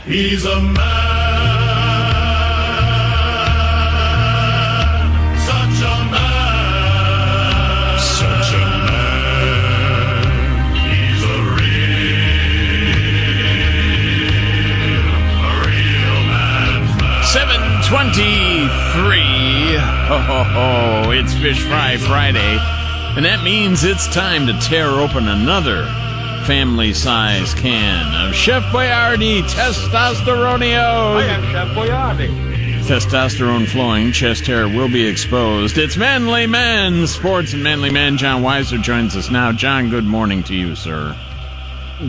He's a man, such a man, such a man. He's a real man's man. 7:23. Oh, it's Fish Fry Friday, and that means it's time to tear open another family-size can of Chef Boyardee Testosteronio. I am Chef Boyardee. Testosterone flowing, chest hair will be exposed. It's Manly Men, sports and Manly Men. John Weiser joins us now. John, good morning to you, sir.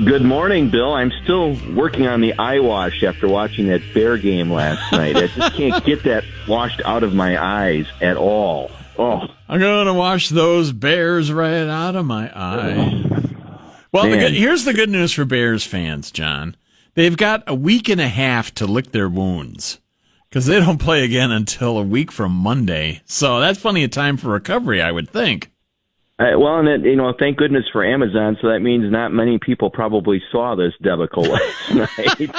Good morning, Bill. I'm still working on the eye wash after watching that Bear game last night. I just can't get that washed out of my eyes at all. Oh, I'm going to wash those Bears right out of my eye. Well, here's the good news for Bears fans, John. They've got a week and a half to lick their wounds because they don't play again until a week from Monday. So that's plenty of time for recovery, I would think. Well, and thank goodness for Amazon. So that means not many people probably saw this debacle last night.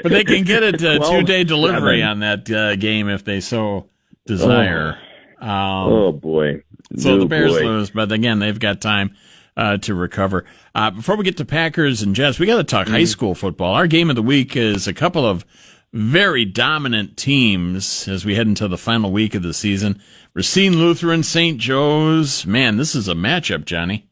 But they can get it 2-day delivery on that game if they so desire. Oh boy! So the Bears lose, but again, they've got time to recover. Before we get to Packers and Jets, we got to talk high school football. Our game of the week is a couple of very dominant teams as we head into the final week of the season. Racine Lutheran, St. Joe's. Man, this is a matchup, Johnny.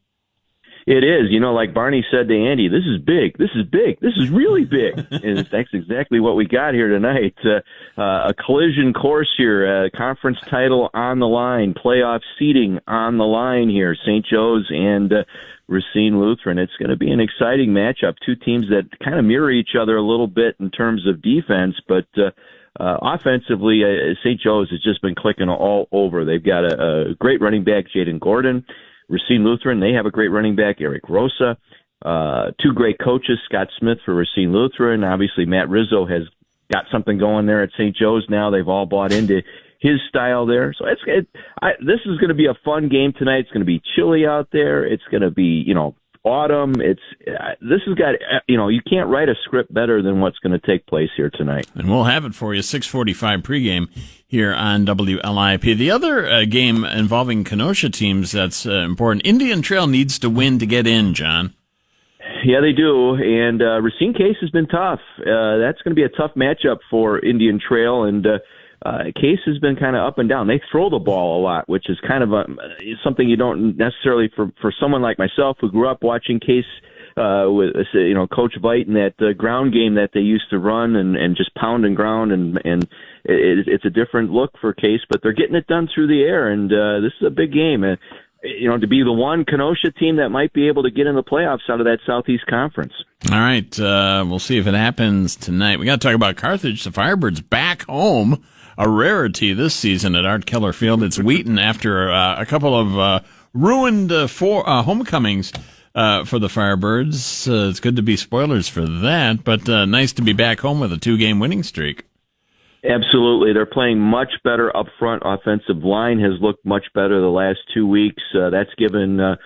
It is. Like Barney said to Andy, this is big. This is big. This is really big. And that's exactly what we got here tonight. A collision course here, conference title on the line, playoff seeding on the line here, St. Joe's and Racine Lutheran. It's going to be an exciting matchup. Two teams that kind of mirror each other a little bit in terms of defense, but offensively, St. Joe's has just been clicking all over. They've got a great running back, Jaden Gordon. Racine Lutheran, they have a great running back, Eric Rosa. Two great coaches, Scott Smith for Racine Lutheran. Obviously, Matt Rizzo has got something going there at St. Joe's now. They've all bought into his style there. So this is going to be a fun game tonight. It's going to be chilly out there. It's going to be, autumn. This has got, you can't write a script better than what's going to take place here tonight. And we'll have it for you, 6:45 pregame here on WLIP. The other game involving Kenosha teams that's important, Indian Trail needs to win to get in, John. Yeah, they do. And Racine Case has been tough. That's going to be a tough matchup for Indian Trail. And Case has been kind of up and down. They throw the ball a lot, which is kind of something you don't necessarily, for someone like myself who grew up watching Case with Coach Veit and that ground game that they used to run and just pound and ground, and it's a different look for Case, but they're getting it done through the air, and this is a big game. To be the one Kenosha team that might be able to get in the playoffs out of that Southeast Conference. All right, we'll see if it happens tonight. We got to talk about Carthage. The Firebirds back home, a rarity this season at Art Keller Field. It's Wheaton after a couple of ruined homecomings for the Firebirds. It's good to be spoilers for that, but nice to be back home with a 2-game winning streak. Absolutely. They're playing much better up front. Offensive line has looked much better the last 2 weeks. That's given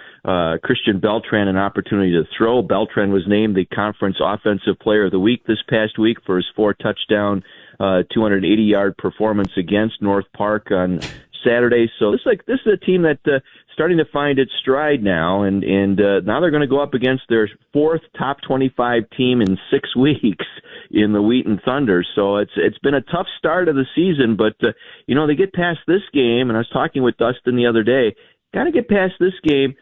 Christian Beltran an opportunity to throw. Beltran was named the Conference Offensive Player of the Week this past week for his 4-touchdown, 280-yard performance against North Park on Saturday. So this is a team that starting to find its stride now, and now they're going to go up against their 4th top 25 team in 6 weeks in the Wheaton Thunder. So it's been a tough start of the season, but they get past this game, and I was talking with Dustin the other day, got to get past this game.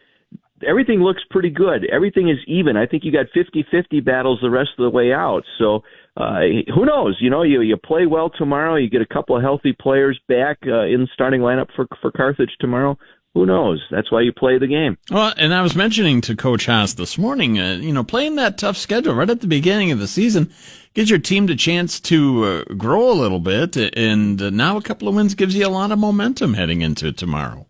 Everything looks pretty good. Everything is even. I think you got 50-50 battles the rest of the way out. So who knows? You play well tomorrow. You get a couple of healthy players back in the starting lineup for Carthage tomorrow. Who knows? That's why you play the game. Well, and I was mentioning to Coach Haas this morning, playing that tough schedule right at the beginning of the season gives your team the chance to grow a little bit, and now a couple of wins gives you a lot of momentum heading into tomorrow.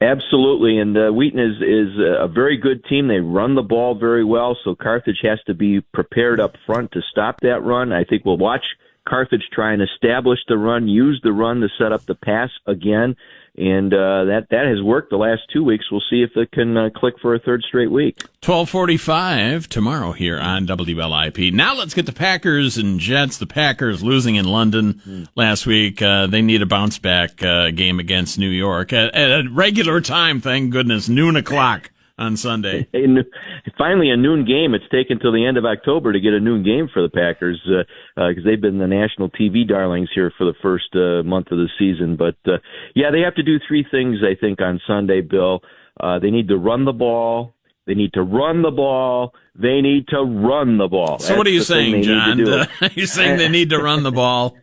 Absolutely, and Wheaton is a very good team. They run the ball very well, so Carthage has to be prepared up front to stop that run. I think we'll watch Carthage try and establish the run, use the run to set up the pass again. And that has worked the last 2 weeks. We'll see if it can click for a third straight week. 12:45 tomorrow here on WLIP. Now let's get to Packers and Jets. The Packers losing in London last week. They need a bounce back game against New York at a regular time. Thank goodness, noon o'clock on Sunday. Finally, a noon game. It's taken till the end of October to get a noon game for the Packers because they've been the national TV darlings here for the first month of the season. But, they have to do three things, I think, on Sunday, Bill. They need to run the ball. They need to run the ball. They need to run the ball. So what are you saying, John? You're saying they need to run the ball?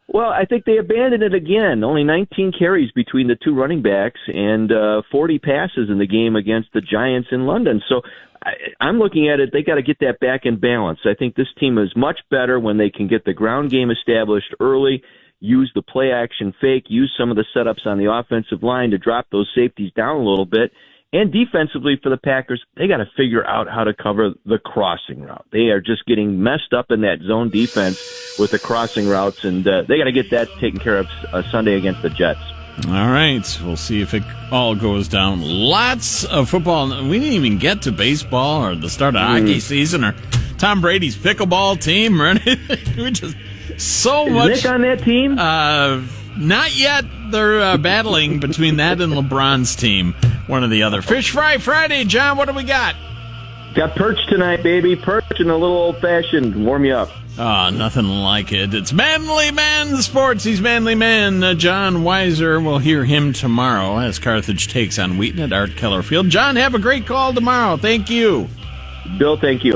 Well, I think they abandoned it again. Only 19 carries between the two running backs and 40 passes in the game against the Giants in London. So I'm looking at it, they got to get that back in balance. I think this team is much better when they can get the ground game established early, use the play action fake, use some of the setups on the offensive line to drop those safeties down a little bit. And defensively for the Packers, they got to figure out how to cover the crossing route. They are just getting messed up in that zone defense with the crossing routes, and they got to get that taken care of Sunday against the Jets. All right. We'll see if it all goes down. Lots of football. We didn't even get to baseball or the start of hockey season or Tom Brady's pickleball team or anything. We just so much. Is Nick on that team? Not yet. They're battling between that and LeBron's team, one or the other. Fish Fry Friday, John, what do we got? Got perch tonight, baby. Perch and a little old-fashioned. Warm you up. Oh, nothing like it. It's Manly Man Sports. He's Manly Man. John Weiser. We'll hear him tomorrow as Carthage takes on Wheaton at Art Keller Field. John, have a great call tomorrow. Thank you. Bill, thank you.